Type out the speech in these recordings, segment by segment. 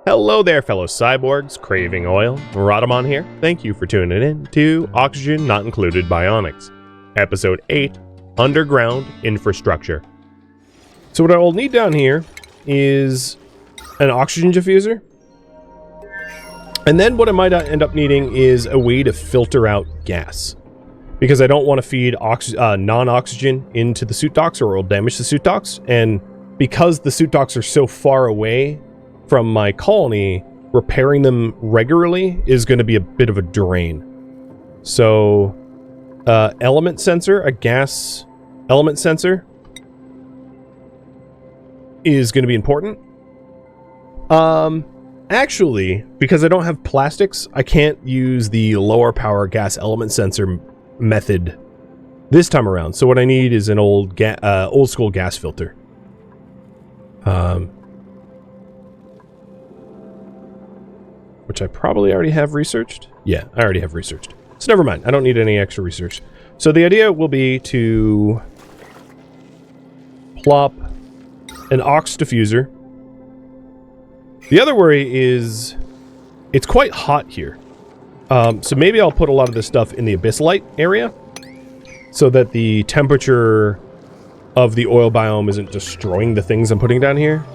Hello there, fellow cyborgs craving oil. Rhadamant here. Thank you for tuning in to Oxygen Not Included Bionics, Episode 8, Underground Infrastructure. So what I will need down here is an oxygen diffuser. And then what I might end up needing is a way to filter out gas. Because I don't want to feed non-oxygen into the suit docks or it'll damage the suit docks. And because the suit docks are so far away from my colony, repairing them regularly is going to be a bit of a drain. So, element sensor, a gas element sensor is going to be important. Actually, because I don't have plastics, I can't use the lower power gas element sensor method this time around. So what I need is an old school gas filter. Which I probably already have researched. Yeah, I already have researched. So never mind. I don't need any extra research. So the idea will be to plop an aux diffuser. The other worry is it's quite hot here. So maybe I'll put a lot of this stuff in the abyssite area so that the temperature of the oil biome isn't destroying the things I'm putting down here.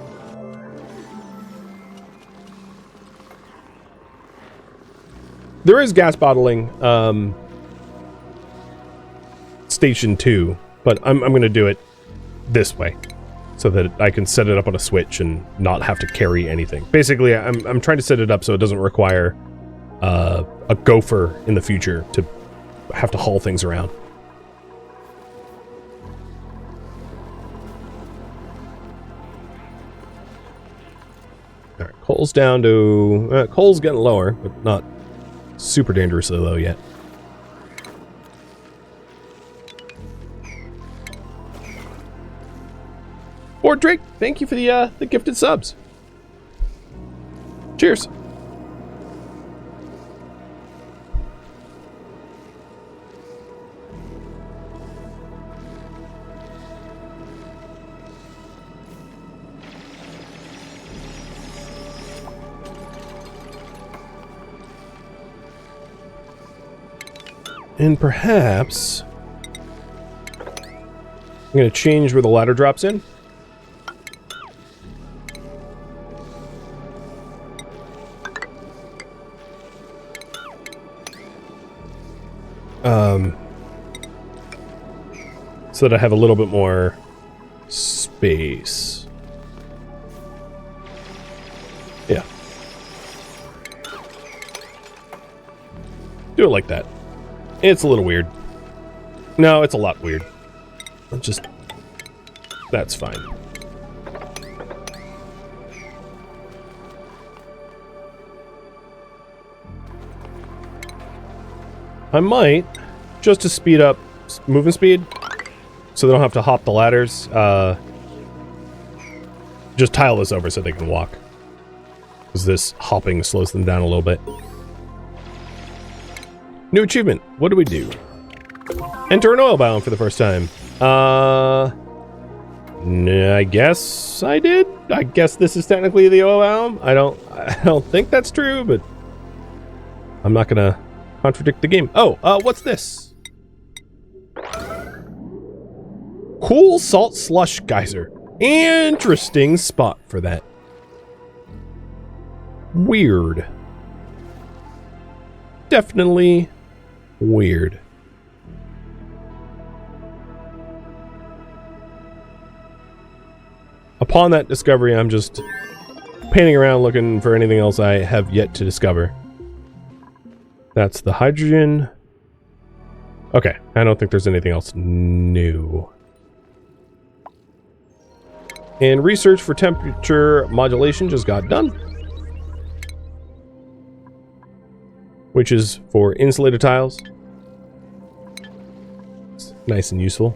There is gas bottling station 2, but I'm going to do it this way so that I can set it up on a switch and not have to carry anything. Basically, I'm trying to set it up so it doesn't require a gopher in the future to have to haul things around. All right, coal's down to coal's getting lower, but not super dangerously low yet. Or Drake, thank you for the gifted subs. Cheers. And perhaps I'm going to change where the ladder drops in. So that I have a little bit more space. Yeah. Do it like that. It's a little weird. No, it's a lot weird. That's fine. I might, just to speed up movement speed, so they don't have to hop the ladders, just tile this over so they can walk. Because this hopping slows them down a little bit. New achievement. What do we do? Enter an oil biome for the first time. I guess I did. I guess this is technically the oil biome. I don't think that's true, but I'm not gonna contradict the game. Oh, what's this? Cool salt slush geyser. Interesting spot for that. Weird. Definitely weird. Upon that discovery, I'm just painting around looking for anything else I have yet to discover. That's the hydrogen. Okay, I don't think there's anything else new. And research for temperature modulation just got done. Which is for insulated tiles. It's nice and useful.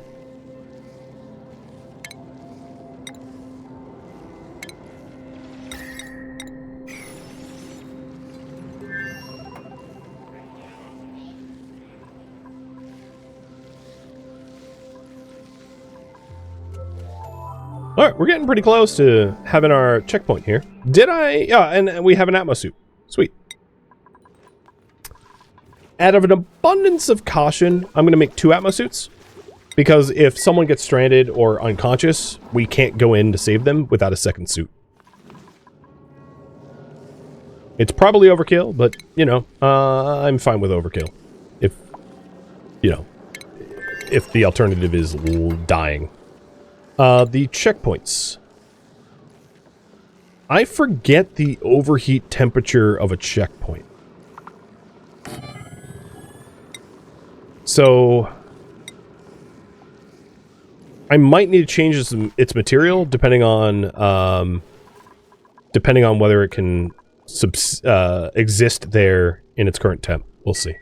Alright, we're getting pretty close to having our checkpoint here. Did I? Yeah, and we have an Atmos suit. Sweet. Out of an abundance of caution, I'm going to make 2 Atmos suits. Because if someone gets stranded or unconscious, we can't go in to save them without a second suit. It's probably overkill, but, you know, I'm fine with overkill. If, you know, if the alternative is dying. The checkpoints. I forget the overheat temperature of a checkpoint. So I might need to change its material depending on whether it can exist there in its current temp. We'll see.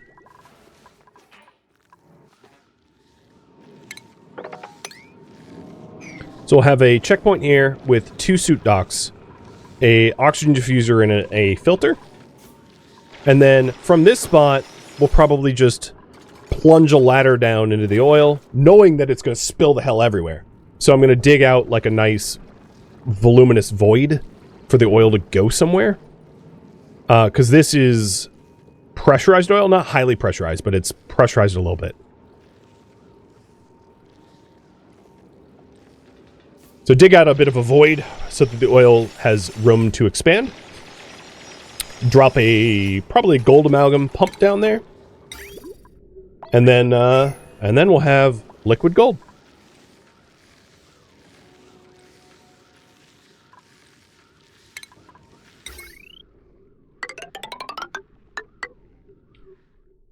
So we'll have a checkpoint here with 2 suit docks, a oxygen diffuser, and a filter. And then from this spot, we'll probably just plunge a ladder down into the oil, knowing that it's going to spill the hell everywhere. So I'm going to dig out like a nice voluminous void for the oil to go somewhere. Because this is pressurized oil, not highly pressurized, but it's pressurized a little bit. So dig out a bit of a void so that the oil has room to expand. Drop probably a gold amalgam pump down there. And then we'll have liquid gold.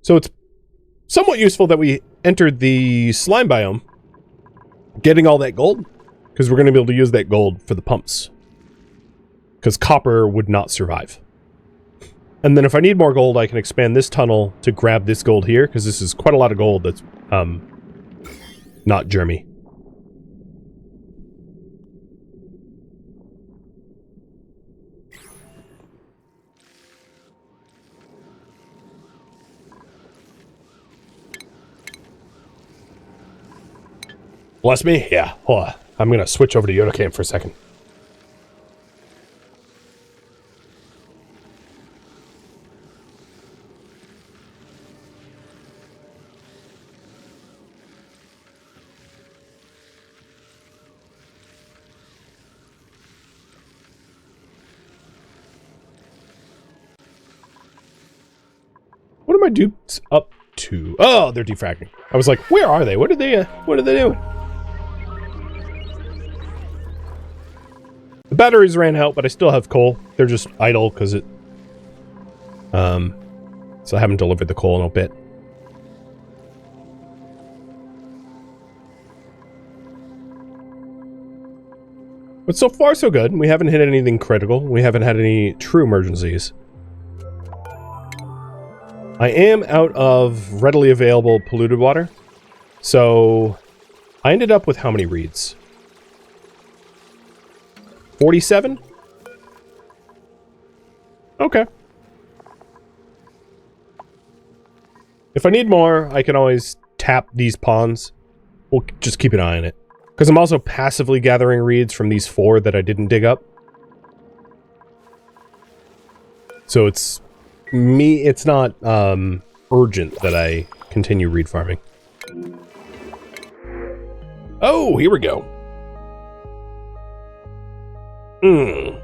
So it's somewhat useful that we entered the slime biome, getting all that gold, because we're going to be able to use that gold for the pumps. Because copper would not survive. And then if I need more gold, I can expand this tunnel to grab this gold here, because this is quite a lot of gold that's not germy. Bless me? Yeah. Hold on. I'm going to switch over to Yoda Camp for a second. What are my dupes up to? Oh, they're defracting. I was like, where are they? What are they doing? The batteries ran out, but I still have coal. They're just idle because it... So I haven't delivered the coal in a bit. But so far, so good. We haven't hit anything critical. We haven't had any true emergencies. I am out of readily available polluted water. So I ended up with how many reeds? 47? Okay. If I need more, I can always tap these ponds. We'll just keep an eye on it. Because I'm also passively gathering reeds from these 4 that I didn't dig up. So it's not urgent that I continue reed farming. Oh, here we go. I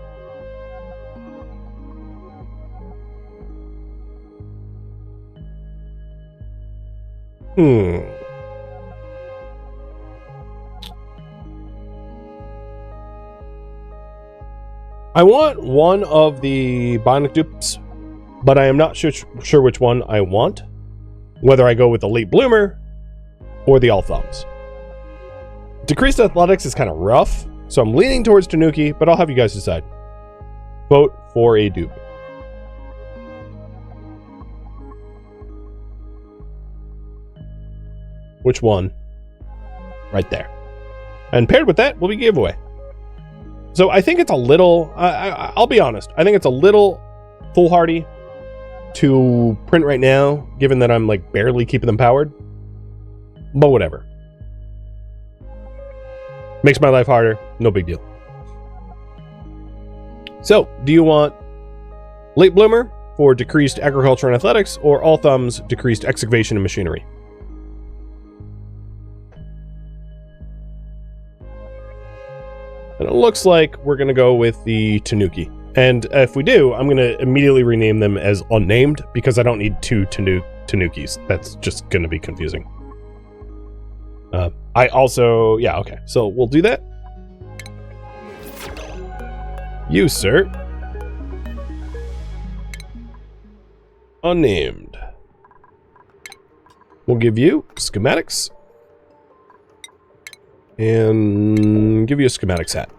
want one of the Bionic dupes, but I am not sure which one I want. Whether I go with the late bloomer or the all thumbs. Decreased athletics is kind of rough, so I'm leaning towards Tanuki, but I'll have you guys decide. Vote for a dupe. Which one? Right there. And paired with that will be giveaway. So I think it's a little... I'll be honest. I think it's a little foolhardy to print right now, given that I'm like barely keeping them powered. But whatever. Makes my life harder. No big deal. So, do you want late bloomer for decreased agriculture and athletics, or all thumbs decreased excavation and machinery? And it looks like we're going to go with the Tanuki. And if we do, I'm going to immediately rename them as unnamed, because I don't need two Tanukis. That's just going to be confusing. I also... Yeah, okay. So we'll do that. You, sir. Unnamed. We'll give you schematics. And give you a schematics hat.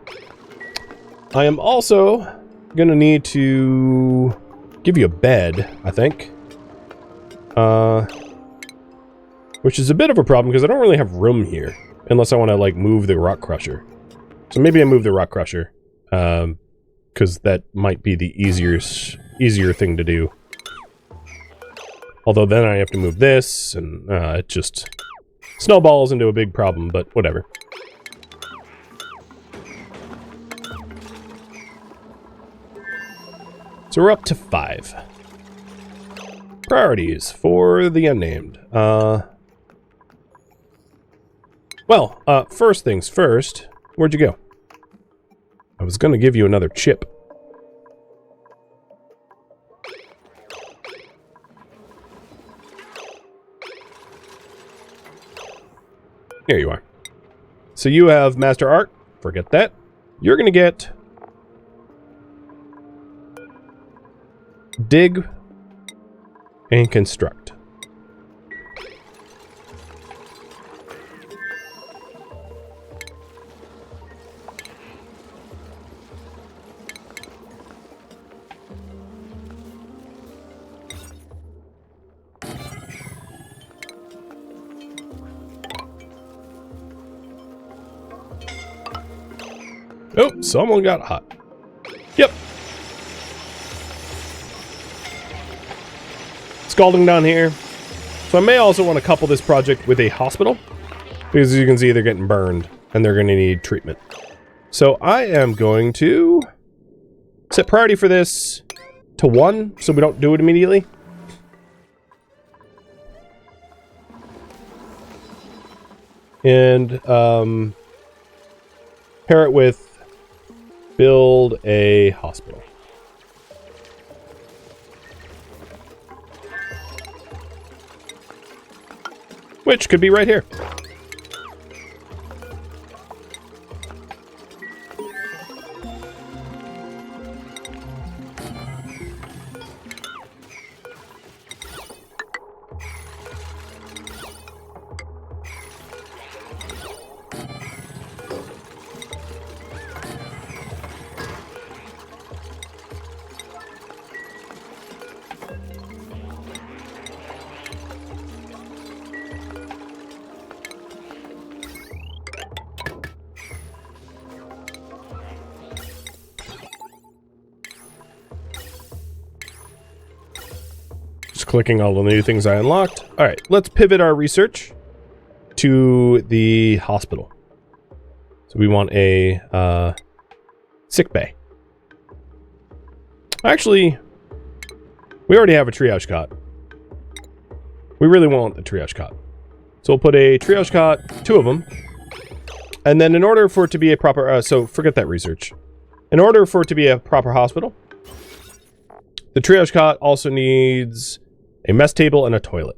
I am also gonna need to give you a bed, I think. Which is a bit of a problem because I don't really have room here. Unless I want to, like, move the rock crusher. So maybe I move the rock crusher. Because that might be the easier thing to do. Although then I have to move this, and it just snowballs into a big problem, but whatever. So we're up to 5. Priorities for the unnamed. Well, first things first, where'd you go? I was gonna give you another chip. Here you are. So you have Master Art. Forget that. You're gonna get... Dig and Construct. Oh, someone got hot. Yep. Scalding down here. So I may also want to couple this project with a hospital. Because as you can see, they're getting burned. And they're going to need treatment. So I am going to set priority for this to 1. So we don't do it immediately. And pair it with build a hospital. Which could be right here. Clicking all the new things I unlocked. All right, let's pivot our research to the hospital. So we want a sick bay. Actually, we already have a triage cot. We really want the triage cot. So we'll put a triage cot, 2 of them. And then in order for it to be a proper... so forget that research. In order for it to be a proper hospital, the triage cot also needs a mess table and a toilet.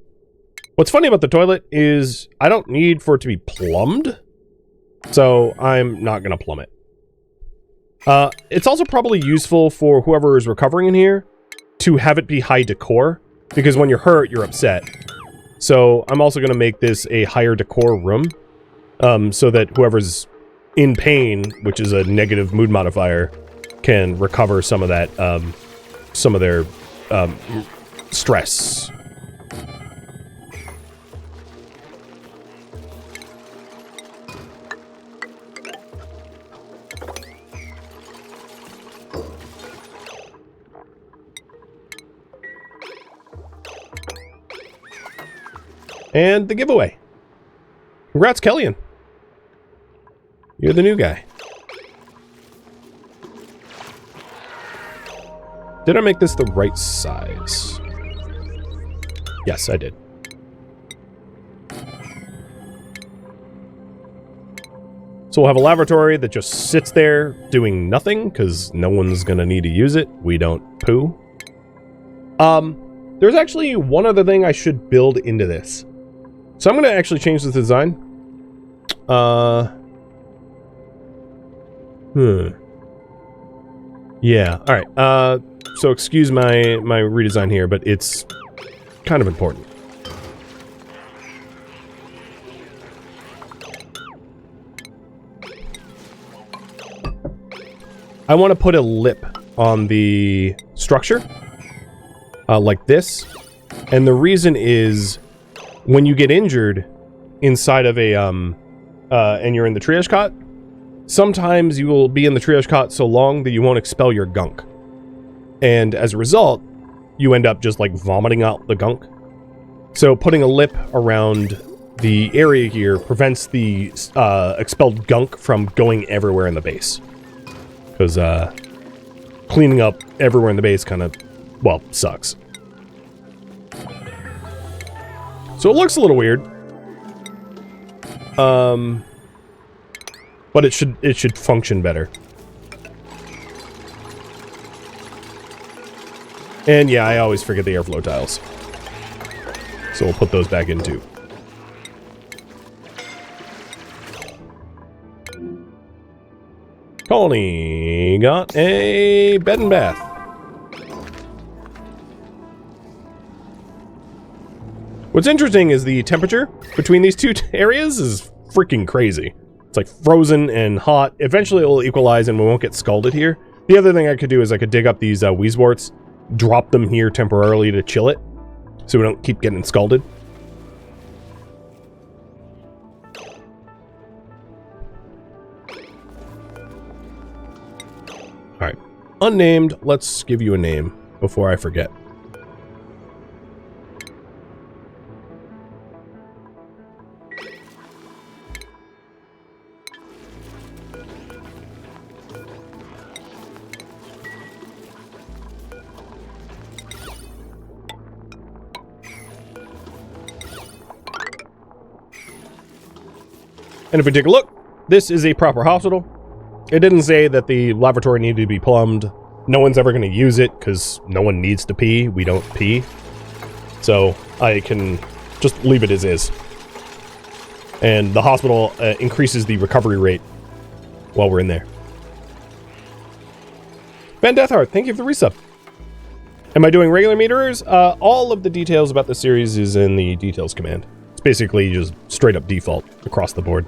What's funny about the toilet is I don't need for it to be plumbed, so I'm not going to plumb it. It's also probably useful for whoever is recovering in here to have it be high decor, because when you're hurt, you're upset. So I'm also going to make this a higher decor room, so that whoever's in pain, which is a negative mood modifier, can recover some of that, some of their stress. And the giveaway. Congrats, Kellyan. You're the new guy. Did I make this the right size? Yes, I did. So we'll have a laboratory that just sits there doing nothing, because no one's going to need to use it. We don't poo. There's actually one other thing I should build into this. So I'm going to actually change the design. Yeah, alright. So excuse my redesign here, but it's kind of important. I want to put a lip on the structure, like this. And the reason is, when you get injured inside of a, and you're in the triage cot, sometimes you will be in the triage cot so long that you won't expel your gunk. And as a result, you end up just like vomiting out the gunk. So putting a lip around the area here prevents the expelled gunk from going everywhere in the base. Because cleaning up everywhere in the base kind of, well, sucks. So it looks a little weird. But it should function better. And yeah, I always forget the airflow tiles. So we'll put those back in too. Colony got a bed and bath. What's interesting is the temperature between these two areas is freaking crazy. It's like frozen and hot. Eventually it will equalize and we won't get scalded here. The other thing I could do is I could dig up these Weezeworts, drop them here temporarily to chill it, so we don't keep getting scalded. Alright. Unnamed, let's give you a name before I forget. And if we take a look, this is a proper hospital. It didn't say that the lavatory needed to be plumbed. No one's ever going to use it because no one needs to pee. We don't pee. So I can just leave it as is. And the hospital increases the recovery rate while we're in there. Van Deathheart, thank you for the resub. Am I doing regular meterers? All of the details about the series is in the details command. It's basically just straight up default across the board.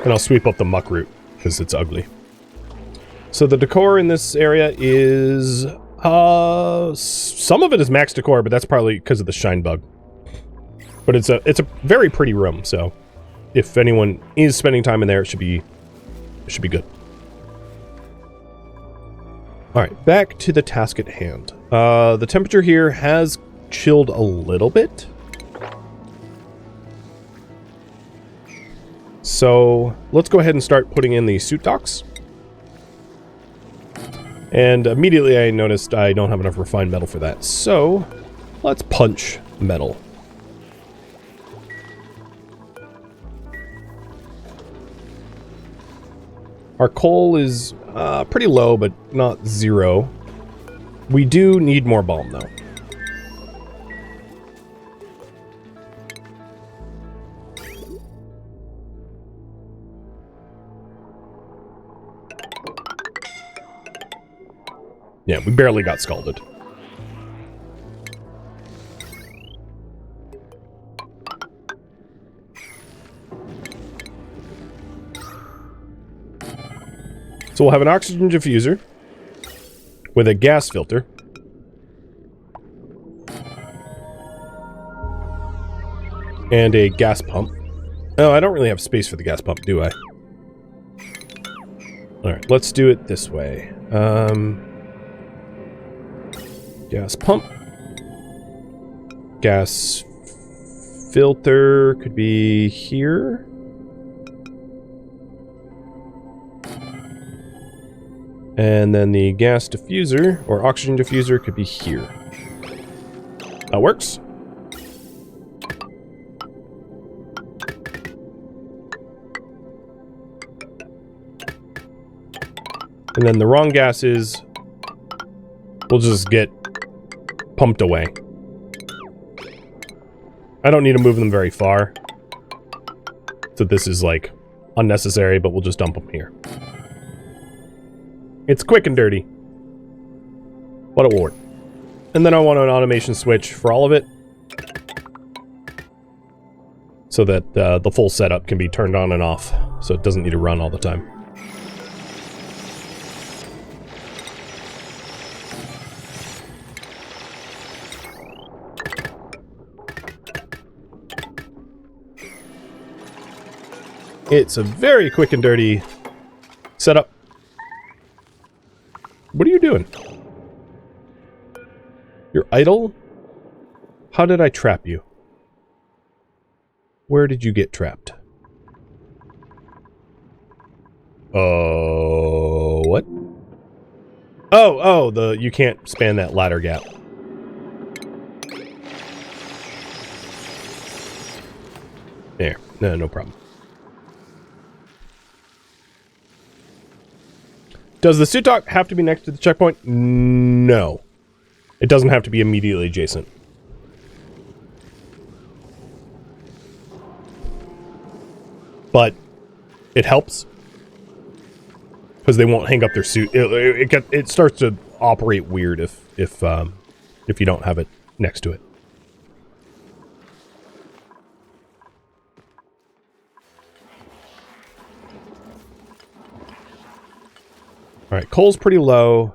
And I'll sweep up the muck root because it's ugly. So the decor in this area is some of it is max decor, but that's probably because of the shine bug. But it's a very pretty room, so if anyone is spending time in there, it should be good. Alright, back to the task at hand. The temperature here has chilled a little bit. So let's go ahead and start putting in the suit docks. And immediately I noticed I don't have enough refined metal for that. So let's punch metal. Our coal is pretty low, but not zero. We do need more balm, though. Yeah, we barely got scalded. So we'll have an oxygen diffuser with a gas filter. And a gas pump. Oh, I don't really have space for the gas pump, do I? Alright, let's do it this way. Gas pump. Gas filter could be here. And then the gas diffuser, or oxygen diffuser, could be here. That works. And then the wrong gases will just get pumped away. I don't need to move them very far. So this is like unnecessary, but we'll just dump them here. It's quick and dirty. What a ward. And then I want an automation switch for all of it, so that the full setup can be turned on and off, so it doesn't need to run all the time. It's a very quick and dirty setup. What are you doing? You're idle? How did I trap you? Where did you get trapped? What? Oh, you can't span that ladder gap. There. No problem. Does the suit dock have to be next to the checkpoint? No. It doesn't have to be immediately adjacent. But it helps, because they won't hang up their suit. It starts to operate weird if you don't have it next to it. All right, coal's pretty low.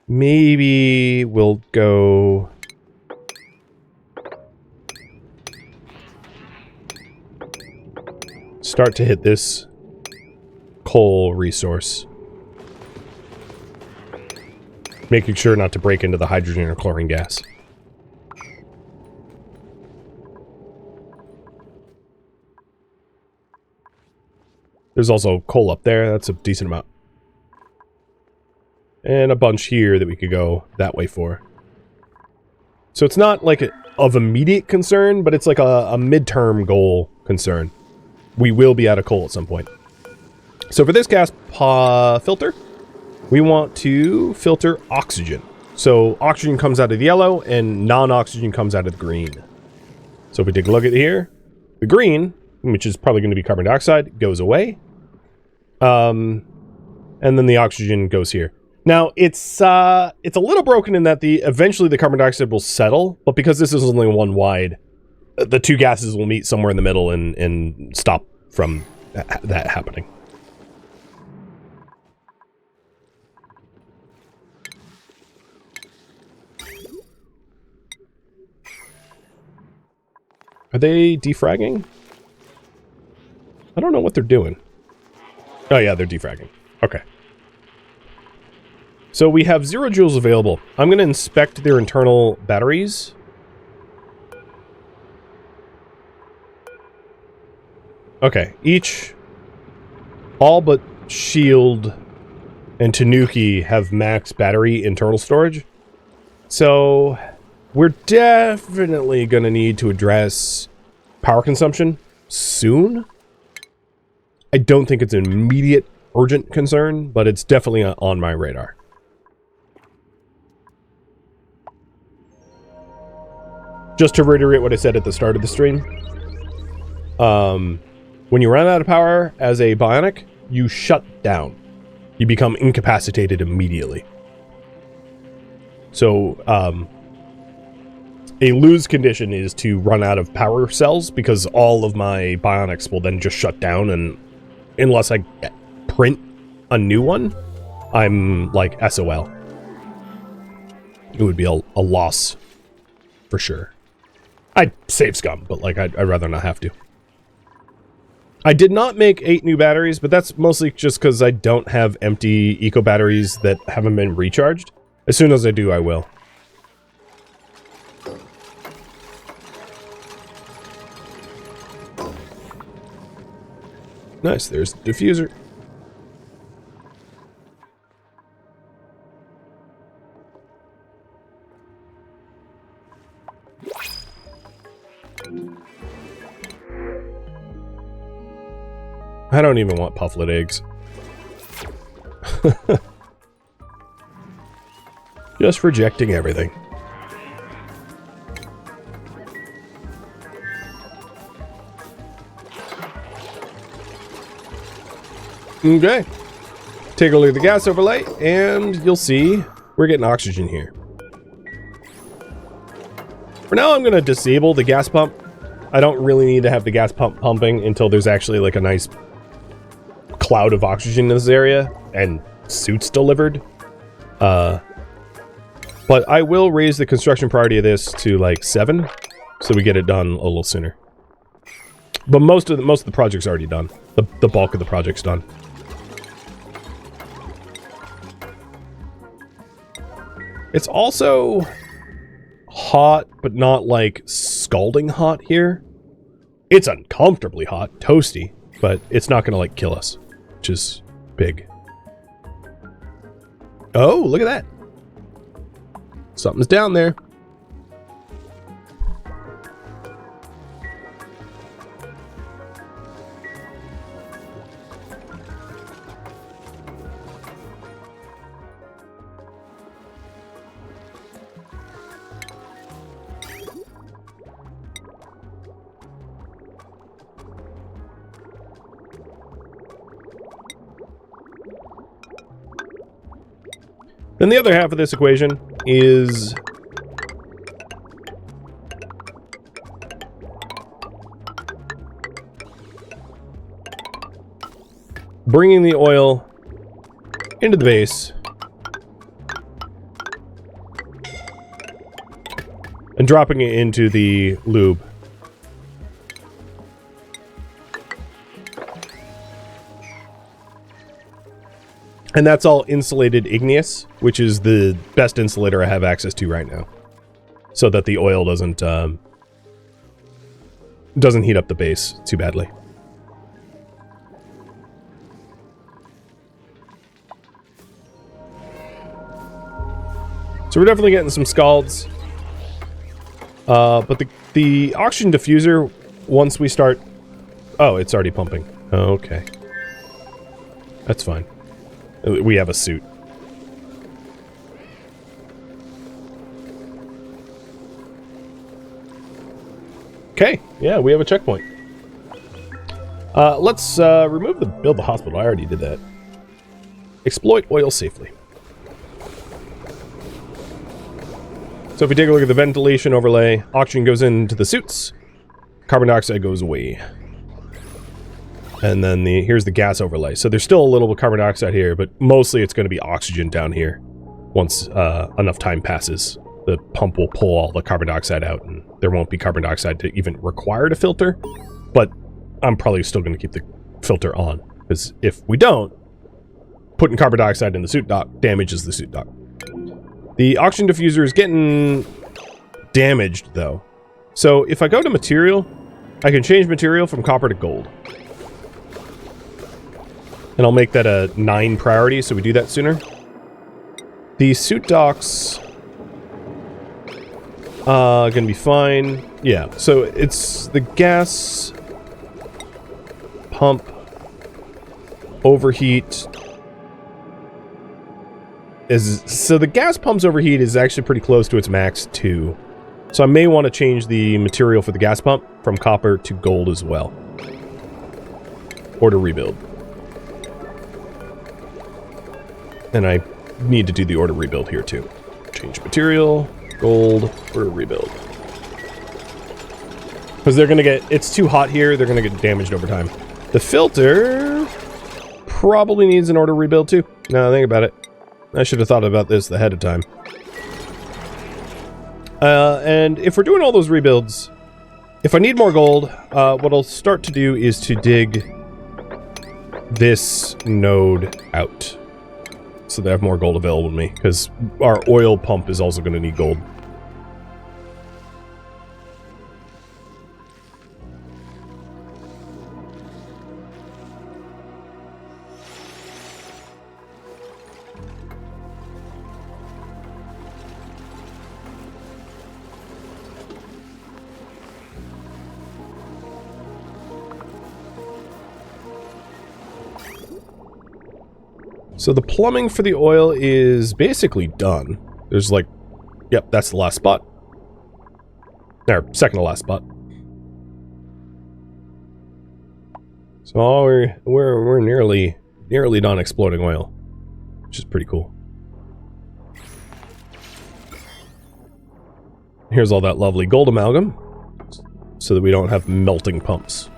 Maybe we'll go... start to hit this coal resource. Making sure not to break into the hydrogen or chlorine gas. There's also coal up there. That's a decent amount. And a bunch here that we could go that way for. So it's not like of immediate concern, but it's like a midterm goal concern. We will be out of coal at some point. So for this gas filter, we want to filter oxygen. So oxygen comes out of the yellow and non-oxygen comes out of the green. So if we take a look at here, the green, which is probably going to be carbon dioxide, goes away. And then the oxygen goes here. Now, it's a little broken in that eventually the carbon dioxide will settle, but because this is only one wide, the two gases will meet somewhere in the middle and stop from that happening. Are they defragging? I don't know what they're doing. Oh yeah, they're defragging. Okay. So we have 0 joules available. I'm going to inspect their internal batteries. Okay, all but Shield and Tanuki have max battery internal storage. So we're definitely going to need to address power consumption soon. I don't think it's an immediate urgent concern, but it's definitely on my radar. Just to reiterate what I said at the start of the stream, when you run out of power as a Bionic, you shut down. You become incapacitated immediately. So, a lose condition is to run out of power cells, because all of my Bionics will then just shut down, and unless I print a new one, I'm like SOL. It would be a loss for sure. I'd save scum, but like I'd rather not have to. I did not make 8 new batteries, but that's mostly just because I don't have empty eco batteries that haven't been recharged. As soon as I do, I will. Nice, there's the diffuser. I don't even want pufflet eggs. Just rejecting everything. Okay. Take a look at the gas overlay, and you'll see we're getting oxygen here. For now, I'm going to disable the gas pump. I don't really need to have the gas pump pumping until there's actually like a nice cloud of oxygen in this area and suits delivered. But I will raise the construction priority of this to like 7, so we get it done a little sooner. But most of the project's already done. The bulk of the project's done. It's also hot, but not like scalding hot here. It's uncomfortably hot, toasty, but it's not gonna like kill us, which is big. Oh, look at that. Something's down there. Then the other half of this equation is bringing the oil into the base and dropping it into the lube. And that's all insulated igneous, which is the best insulator I have access to right now. So that the oil doesn't heat up the base too badly. So we're definitely getting some scalds. But the oxygen diffuser, once we start... Oh, it's already pumping. Oh, okay. That's fine. We have a suit. Okay, yeah, we have a checkpoint. Let's remove the build the hospital. I already did that. Exploit oil safely. So if we take a look at the ventilation overlay, oxygen goes into the suits, carbon dioxide goes away. And then here's the gas overlay. So there's still a little bit of carbon dioxide here, but mostly it's going to be oxygen down here. Once enough time passes, the pump will pull all the carbon dioxide out, and there won't be carbon dioxide to even require to filter. But I'm probably still going to keep the filter on, because if we don't, putting carbon dioxide in the suit dock damages the suit dock. The oxygen diffuser is getting damaged, though. So if I go to material, I can change material from copper to gold. And I'll make that a 9 priority, so we do that sooner. The suit docks gonna be fine. Yeah, so it's the gas pump overheat. So the gas pump's overheat is actually pretty close to its max too. So I may want to change the material for the gas pump from copper to gold as well. Or to rebuild. And I need to do the order rebuild here too. Change material, gold, order rebuild. Because they're gonna get, it's too hot here, they're gonna get damaged over time. The filter probably needs an order rebuild too. Now think about it. I should have thought about this ahead of time. And if we're doing all those rebuilds, If I need more gold, what I'll start to do is to dig this node out so that I have more gold available to me, because our oil pump is also going to need gold. So the plumbing for the oil is basically done. There's like, yep, that's the last spot. Or second to last spot. So we're nearly done exploding oil, which is pretty cool. Here's all that lovely gold amalgam, so that we don't have melting pumps.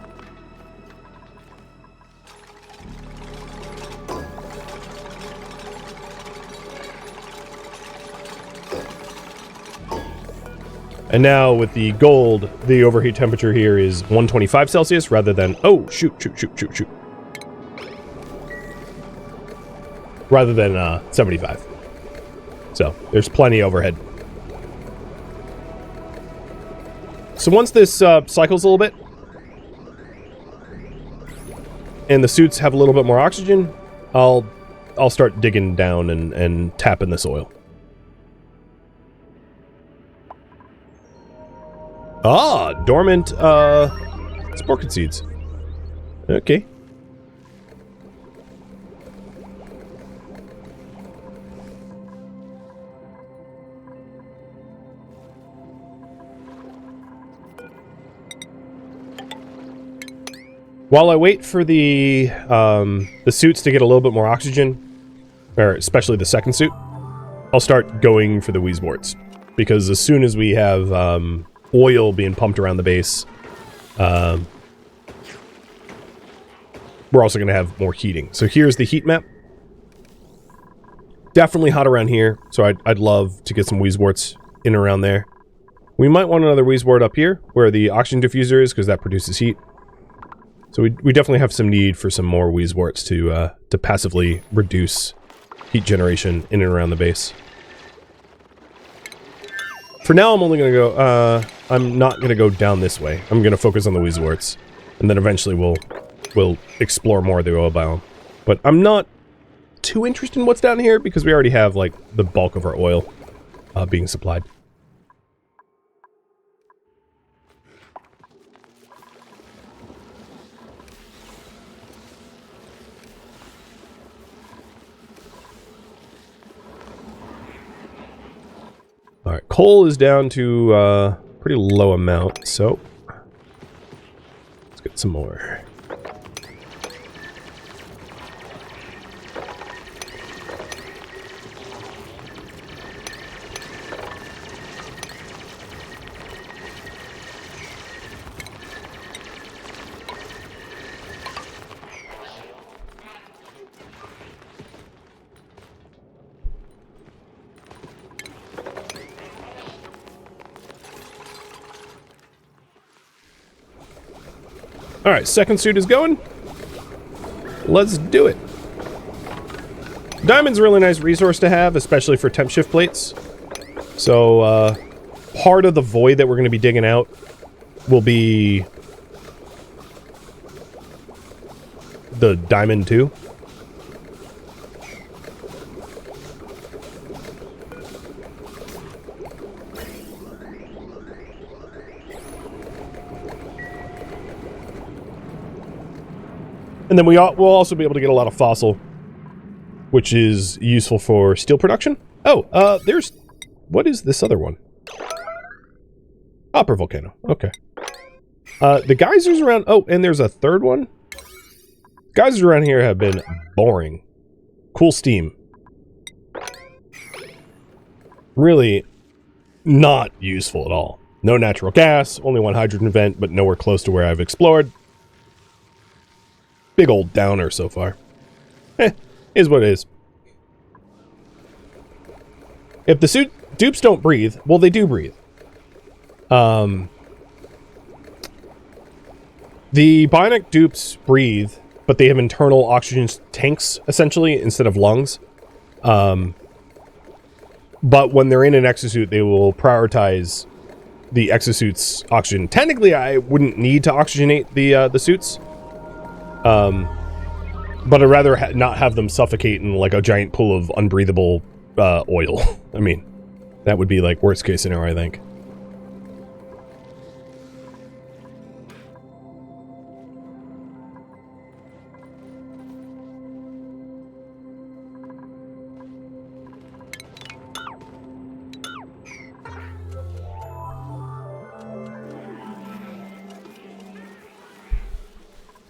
And now with the gold, the overheat temperature here is 125 Celsius rather than, oh, shoot. Rather than 75. So there's plenty overhead. So once this cycles a little bit, and the suits have a little bit more oxygen, I'll start digging down and tapping this oil. Ah, dormant, sporkid seeds. Okay. While I wait for the suits to get a little bit more oxygen, or especially the second suit, I'll start going for the Wheezeworts. Because as soon as we have, oil being pumped around the base, we're also going to have more heating. So here's the heat map. Definitely hot around here, so I'd love to get some Wheezeworts in and around there. We might want another Wheezewort up here, where the oxygen diffuser is, because that produces heat. So we definitely have some need for some more Wheezeworts to passively reduce heat generation in and around the base. For now, I'm only going to go, I'm not going to go down this way. I'm going to focus on the Wheezeworts. And then eventually we'll explore more of the oil biome. But I'm not too interested in what's down here, because we already have, like, the bulk of our oil being supplied. Alright, coal is down to a pretty low amount, so let's get some more. Alright, second suit is going. Let's do it. Diamond's a really nice resource to have, especially for temp shift plates. So, part of the void that we're going to be digging out will be the diamond too. And then we'll also be able to get a lot of fossil, which is useful for steel production. Oh, there's... What is this other one? Upper volcano. Okay. The geysers around... Oh, and there's a third one. Geysers around here have been boring. Cool steam. Really not useful at all. No natural gas, only one hydrogen vent, but nowhere close to where I've explored. Big old downer so far. Is what it is. If the dupes don't breathe, well, they do breathe. The Bionic dupes breathe, but they have internal oxygen tanks, essentially, instead of lungs. But when they're in an exosuit, they will prioritize the exosuit's oxygen. Technically, I wouldn't need to oxygenate the suits. But I'd rather not have them suffocate in like a giant pool of unbreathable oil. I mean, that would be like worst case scenario, I think.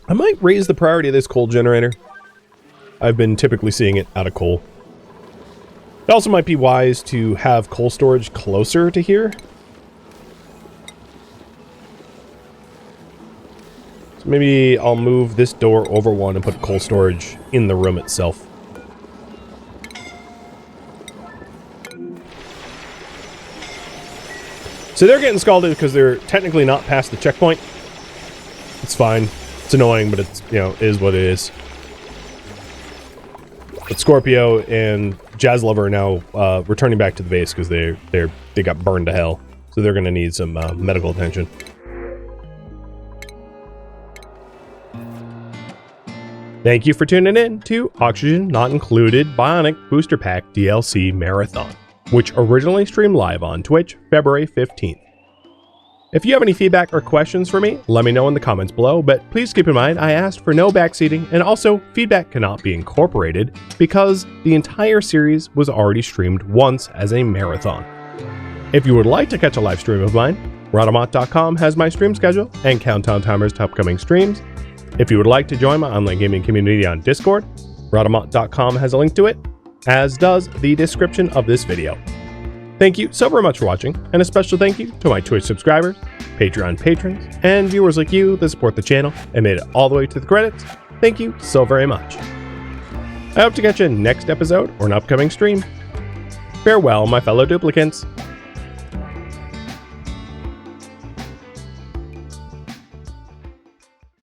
I might raise the priority of this coal generator. I've been typically seeing it out of coal. It also might be wise to have coal storage closer to here. So maybe I'll move this door over one and put coal storage in the room itself. So they're getting scalded because they're technically not past the checkpoint. It's fine. It's annoying, but it's, you know, is what it is. But Scorpio and Jazz Lover are now returning back to the base because they got burned to hell. So they're going to need some medical attention. Thank you for tuning in to Oxygen Not Included Bionic Booster Pack DLC Marathon, which originally streamed live on Twitch February 15th. If you have any feedback or questions for me, let me know in the comments below, but please keep in mind I asked for no backseating, and also feedback cannot be incorporated because the entire series was already streamed once as a marathon. If you would like to catch a live stream of mine, Rhadamant.com has my stream schedule and countdown timers to upcoming streams. If you would like to join my online gaming community on Discord, Rhadamant.com has a link to it, as does the description of this video. Thank you so very much for watching, and a special thank you to my Twitch subscribers, Patreon patrons, and viewers like you that support the channel and made it all the way to the credits. Thank you so very much. I hope to catch you next episode or an upcoming stream. Farewell, my fellow duplicants.